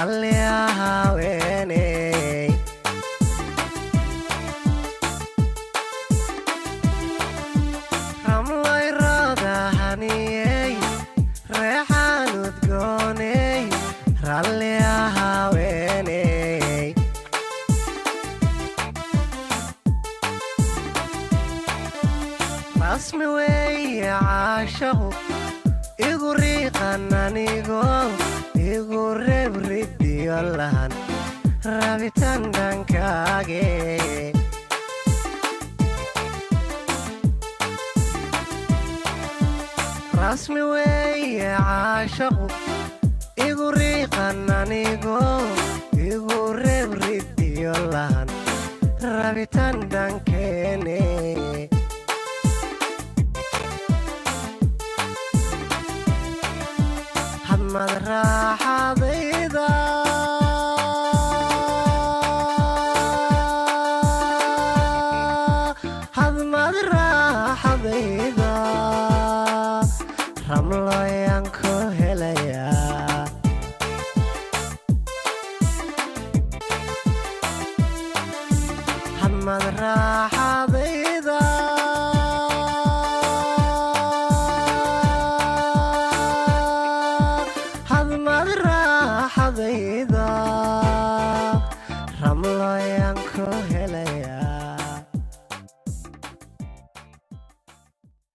ralli haweeney ramlay radahaniyey reexaan udgooney ralli haweeney rasmi weeye caashaqu igu riiqan anigoo igu reeb ridiyo lahan rabitaan dhankaage rasmi weeye caashaqu igu riiqan anigoo igu reeb ridiyo lahan rabitaan dhankeene hadmad raaxadayda hadmad raaxadayda ramloyaan ku helayaa hadmad